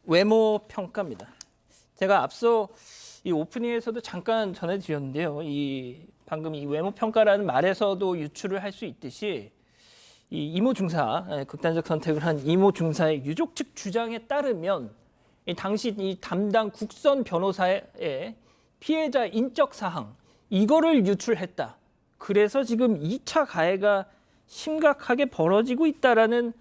외모 평가입니다. 제가 앞서 이 오프닝에서도 잠깐 전해드렸는데요. 방금 이 외모 평가라는 말에서도 유추를 할 수 있듯이 이 이모 중사, 극단적 선택을 한 이모 중사의 유족 측 주장에 따르면 당시 이 담당 국선 변호사의 피해자 인적 사항 이거를 유출했다. 그래서 지금 2차 가해가 심각하게 벌어지고 있다라는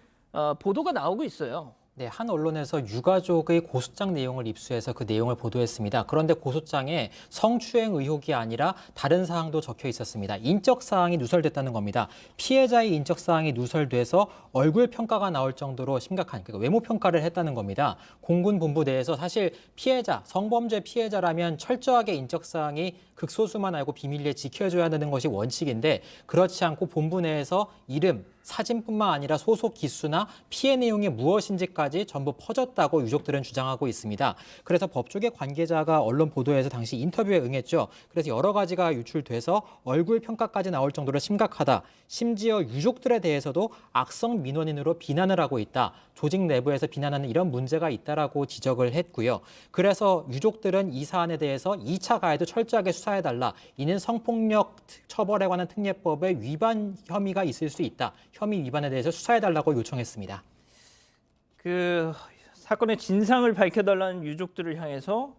보도가 나오고 있어요. 네, 한 언론에서 유가족의 고소장 내용을 입수해서 그 내용을 보도했습니다. 그런데 고소장에 성추행 의혹이 아니라 다른 사항도 적혀 있었습니다. 인적 사항이 누설됐다는 겁니다. 피해자의 인적 사항이 누설돼서 얼굴 평가가 나올 정도로 심각한 그러니까 외모 평가를 했다는 겁니다. 공군 본부 내에서 사실 피해자, 성범죄 피해자라면 철저하게 인적 사항이 극소수만 알고 비밀리에 지켜줘야 되는 것이 원칙인데 그렇지 않고 본부 내에서 이름, 사진뿐만 아니라 소속 기수나 피해 내용이 무엇인지까지 전부 퍼졌다고 유족들은 주장하고 있습니다. 그래서 법조계 관계자가 언론 보도에서 당시 인터뷰에 응했죠. 그래서 여러 가지가 유출돼서 얼굴 평가까지 나올 정도로 심각하다. 심지어 유족들에 대해서도 악성 민원인으로 비난을 하고 있다. 조직 내부에서 비난하는 이런 문제가 있다라고 지적을 했고요. 그래서 유족들은 이 사안에 대해서 2차 가해도 철저하게 수사해달라. 이는 성폭력 처벌에 관한 특례법의 위반 혐의가 있을 수 있다. 혐의 위반에 대해서 수사해달라고 요청했습니다. 그 사건의 진상을 밝혀달라는 유족들을 향해서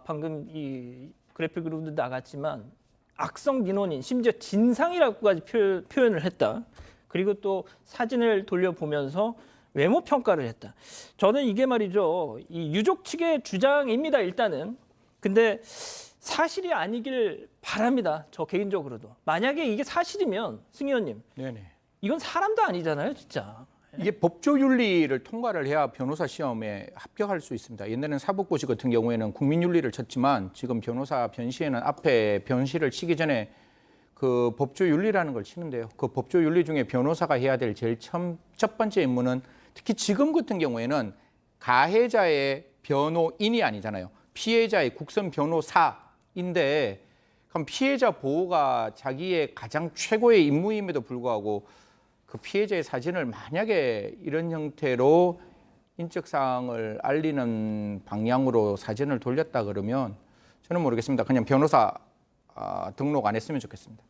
방금 이 그래픽으로도 나갔지만 악성 민원인, 심지어 진상이라고까지 표현을 했다. 그리고 또 사진을 돌려보면서 외모 평가를 했다. 저는 이게 말이죠. 이 유족 측의 주장입니다. 일단은. 근데 사실이 아니길 바랍니다. 저 개인적으로도. 만약에 이게 사실이면 승 의원님. 네네. 이건 사람도 아니잖아요, 진짜. 이게 법조윤리를 통과를 해야 변호사 시험에 합격할 수 있습니다. 옛날에는 사법고시 같은 경우에는 국민윤리를 쳤지만 지금 변호사 변시에는 앞에 변시를 치기 전에 그 법조윤리라는 걸 치는데요. 그 법조윤리 중에 변호사가 해야 될 제일 첫 번째 임무는 특히 지금 같은 경우에는 가해자의 변호인이 아니잖아요. 피해자의 국선 변호사인데 그럼 피해자 보호가 자기의 가장 최고의 임무임에도 불구하고 그 피해자의 사진을 만약에 이런 형태로 인적 사항을 알리는 방향으로 사진을 돌렸다 그러면 저는 모르겠습니다. 그냥 변호사 등록 안 했으면 좋겠습니다.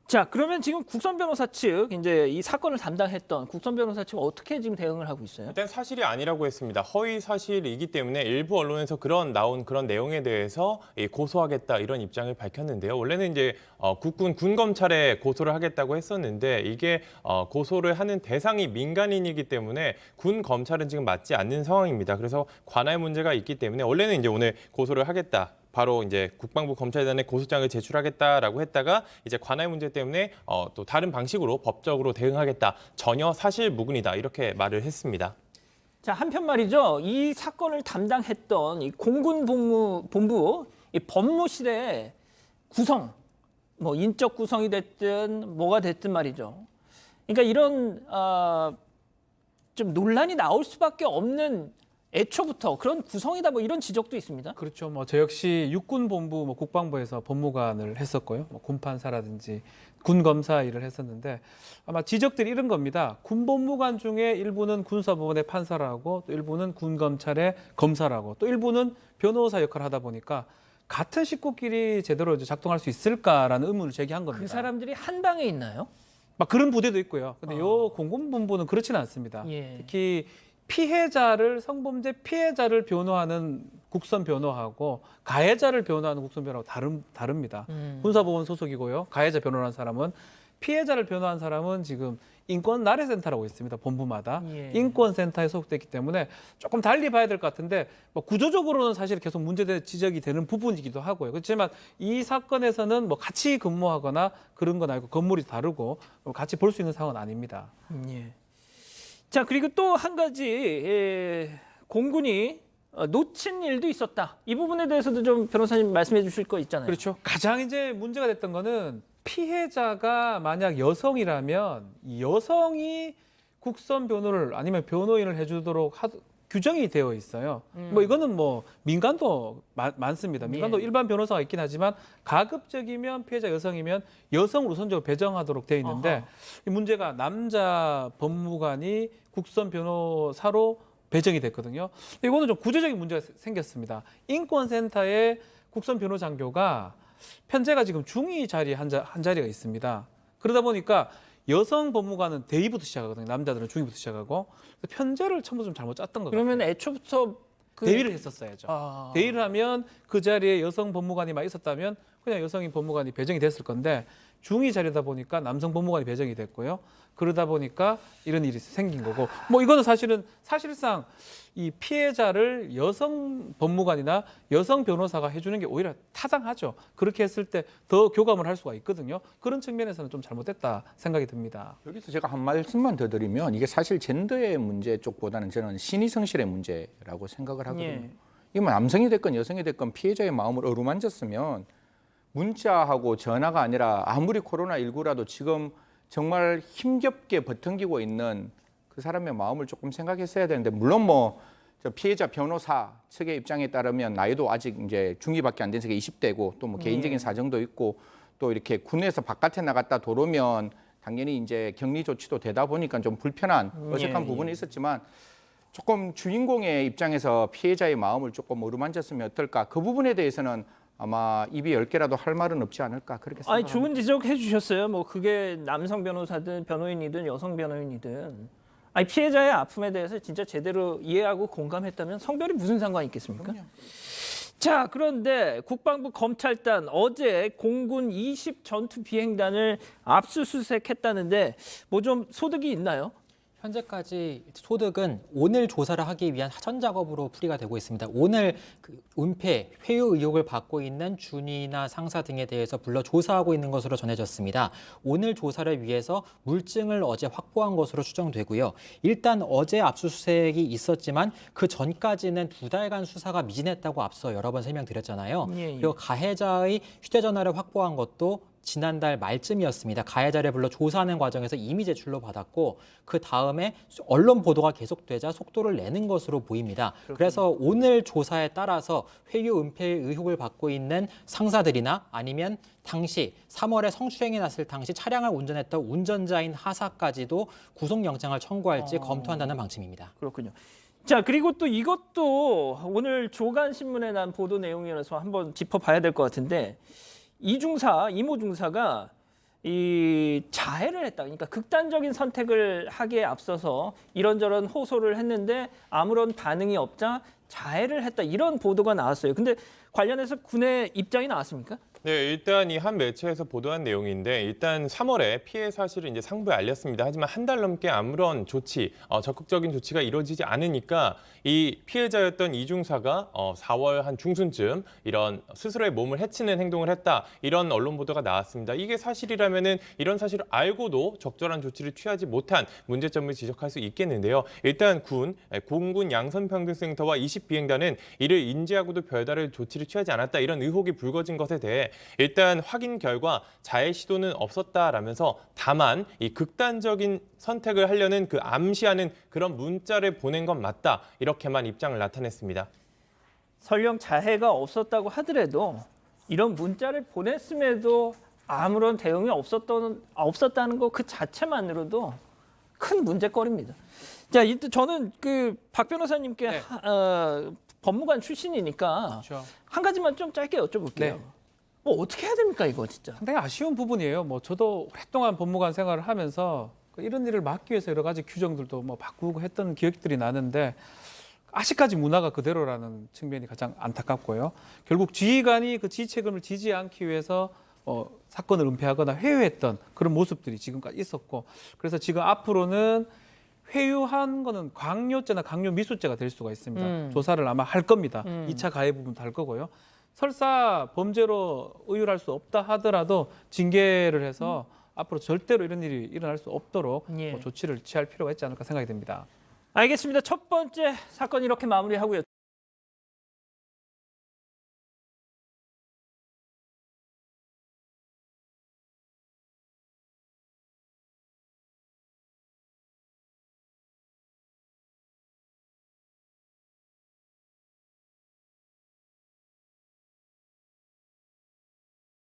자, 그러면 지금 국선 변호사 측 이제 이 사건을 담당했던 국선 변호사 측 어떻게 지금 대응을 하고 있어요? 일단 사실이 아니라고 했습니다. 허위 사실이기 때문에 일부 언론에서 나온 그런 내용에 대해서 고소하겠다 이런 입장을 밝혔는데요. 원래는 이제 국군 군검찰에 고소를 하겠다고 했었는데 이게 고소를 하는 대상이 민간인이기 때문에 군 검찰은 지금 맞지 않는 상황입니다. 그래서 관할 문제가 있기 때문에 원래는 이제 오늘 고소를 하겠다. 바로 이제 국방부 검찰단에 고소장을 제출하겠다라고 했다가 이제 관할 문제 때문에 또 다른 방식으로 법적으로 대응하겠다. 전혀 사실무근이다. 이렇게 말을 했습니다. 자, 한편 말이죠. 이 사건을 담당했던 이 공군 본부 이 법무실의 구성, 뭐 인적 구성이 됐든 뭐가 됐든 말이죠. 그러니까 이런 좀 논란이 나올 수밖에 없는 애초부터 그런 구성이다 뭐 이런 지적도 있습니다. 그렇죠. 뭐 저 역시 육군본부 뭐 국방부에서 법무관을 했었고요. 뭐 군판사라든지 군검사 일을 했었는데 아마 지적들이 이런 겁니다. 군법무관 중에 일부는 군사법원의 판사를 하고 또 일부는 군검찰의 검사를 하고 또 일부는 변호사 역할을 하다 보니까 같은 식구끼리 제대로 작동할 수 있을까라는 의문을 제기한 겁니다. 그 사람들이 한 방에 있나요? 막 그런 부대도 있고요. 근데 요 공군본부는 그렇지는 않습니다. 예. 특히 성범죄 피해자를 변호하는 국선 변호하고 가해자를 변호하는 국선 변호하고 다릅니다. 군사법원 소속이고요. 가해자 변호하는 사람은 피해자를 변호하는 사람은 지금 인권 나래센터라고 있습니다. 본부마다. 예. 인권센터에 소속됐기 때문에 조금 달리 봐야 될 것 같은데 뭐 구조적으로는 사실 계속 지적이 되는 부분이기도 하고요. 그렇지만 이 사건에서는 뭐 같이 근무하거나 그런 건 아니고 건물이 다르고 같이 볼 수 있는 상황은 아닙니다. 예. 자, 그리고 또 한 가지 공군이 놓친 일도 있었다. 이 부분에 대해서도 좀 변호사님 말씀해 주실 거 있잖아요. 그렇죠. 가장 이제 문제가 됐던 거는 피해자가 만약 여성이라면 이 여성이 국선 변호를 아니면 변호인을 해주도록 규정이 되어 있어요. 뭐 이거는 뭐 민간도 많습니다. 민간도 예. 일반 변호사가 있긴 하지만 가급적이면 피해자 여성이면 여성을 우선적으로 배정하도록 되어 있는데 이 문제가 남자 법무관이 국선 변호사로 배정이 됐거든요. 이거는 좀 구조적인 문제가 생겼습니다. 인권센터의 국선 변호장교가 편제가 지금 중위 자리에 한 자리가 있습니다. 그러다 보니까 여성 법무관은 대위부터 시작하거든요. 남자들은 중위부터 시작하고 편제를 처음부터 좀 잘못 짰던 것 같아요. 그러면 애초부터 대위를 했었어야죠. 아. 대위를 하면 그 자리에 여성 법무관이 막 있었다면 그냥 여성인 법무관이 배정이 됐을 건데 중위 자리다 보니까 남성 법무관이 배정이 됐고요. 그러다 보니까 이런 일이 생긴 거고 뭐 이거는 사실상 이 피해자를 여성 법무관이나 여성 변호사가 해주는 게 오히려 타당하죠. 그렇게 했을 때 더 교감을 할 수가 있거든요. 그런 측면에서는 좀 잘못됐다 생각이 듭니다. 여기서 제가 한 말씀만 더 드리면 이게 사실 젠더의 문제 쪽보다는 저는 신의 성실의 문제라고 생각을 하거든요. 예. 이게 뭐 남성이 됐건 여성이 됐건 피해자의 마음을 어루만졌으면 문자하고 전화가 아니라 아무리 코로나19라도 지금 정말 힘겹게 버팅기고 있는 그 사람의 마음을 조금 생각했어야 되는데 물론 뭐 저 피해자 변호사 측의 입장에 따르면 나이도 아직 이제 중위밖에 안 된 세계 20대고 또 뭐 개인적인 사정도 있고 또 이렇게 군에서 바깥에 나갔다 돌아오면 당연히 이제 격리 조치도 되다 보니까 좀 불편한 어색한 예, 부분이 있었지만 조금 주인공의 입장에서 피해자의 마음을 조금 어루만졌으면 어떨까 그 부분에 대해서는 아마 입이 10개라도 할 말은 없지 않을까 그렇게 아니 생각합니다. 좋은 지적해 주셨어요. 뭐 그게 남성 변호사든 변호인이든 여성 변호인이든 아니 피해자의 아픔에 대해서 진짜 제대로 이해하고 공감했다면 성별이 무슨 상관이 있겠습니까? 그럼요. 자, 그런데 국방부 검찰단 어제 공군 20 전투 비행단을 압수수색했다는데 뭐 좀 소득이 있나요? 현재까지 소득은 오늘 조사를 하기 위한 사전 작업으로 풀이가 되고 있습니다. 오늘 그 은폐, 회유 의혹을 받고 있는 준이나 상사 등에 대해서 불러 조사하고 있는 것으로 전해졌습니다. 오늘 조사를 위해서 물증을 어제 확보한 것으로 추정되고요. 일단 어제 압수수색이 있었지만 그 전까지는 2달간 수사가 미진했다고 앞서 여러 번 설명드렸잖아요. 예, 예. 그리고 가해자의 휴대전화를 확보한 것도 지난달 말쯤이었습니다. 가해자를 불러 조사하는 과정에서 이미 제출로 받았고 그 다음에 언론 보도가 계속되자 속도를 내는 것으로 보입니다. 그래서 오늘 조사에 따라서 회유 은폐 의혹을 받고 있는 상사들이나 아니면 당시 3월에 성추행이 났을 당시 차량을 운전했던 운전자인 하사까지도 구속영장을 청구할지 검토한다는 방침입니다. 그렇군요. 자, 그리고 또 이것도 오늘 조간신문에 난 보도 내용이라서 한번 짚어봐야 될 것 같은데 이모 중사가 이 자해를 했다. 그러니까 극단적인 선택을 하기에 앞서서 이런저런 호소를 했는데 아무런 반응이 없자 자해를 했다. 이런 보도가 나왔어요. 근데 관련해서 군의 입장이 나왔습니까? 네, 일단 이 한 매체에서 보도한 내용인데 일단 3월에 피해 사실을 이제 상부에 알렸습니다. 하지만 한 달 넘게 아무런 조치, 적극적인 조치가 이루어지지 않으니까 이 피해자였던 이 중사가 4월 한 중순쯤 이런 스스로의 몸을 해치는 행동을 했다. 이런 언론 보도가 나왔습니다. 이게 사실이라면은 이런 사실을 알고도 적절한 조치를 취하지 못한 문제점을 지적할 수 있겠는데요. 일단 공군 양선평등센터와 20비행단은 이를 인지하고도 별다른 조치를 취하지 않았다. 이런 의혹이 불거진 것에 대해 일단 확인 결과 자해 시도는 없었다라면서 다만 이 극단적인 선택을 하려는 그 암시하는 그런 문자를 보낸 건 맞다. 이렇게만 입장을 나타냈습니다. 설령 자해가 없었다고 하더라도 이런 문자를 보냈음에도 아무런 대응이 없었다는 거 그 자체만으로도 큰 문제거리입니다. 자, 저는 그 박 변호사님께 네. 법무관 출신이니까 그렇죠. 한 가지만 좀 짧게 여쭤볼게요. 네. 뭐 어떻게 해야 됩니까 이거 진짜? 상당히 아쉬운 부분이에요. 뭐 저도 오랫동안 법무관 생활을 하면서 이런 일을 막기 위해서 여러 가지 규정들도 뭐 바꾸고 했던 기억들이 나는데 아직까지 문화가 그대로라는 측면이 가장 안타깝고요. 결국 지휘관이 그 지휘 책임을 지지 않기 위해서 사건을 은폐하거나 회유했던 그런 모습들이 지금까지 있었고 그래서 지금 앞으로는 회유한 거는 강요죄나 강요미수죄가 될 수가 있습니다. 조사를 아마 할 겁니다. 2차 가해 부분도 할 거고요. 설사 범죄로 의율할 수 없다 하더라도 징계를 해서 앞으로 절대로 이런 일이 일어날 수 없도록 예. 조치를 취할 필요가 있지 않을까 생각이 됩니다. 알겠습니다. 첫 번째 사건 이렇게 마무리하고요.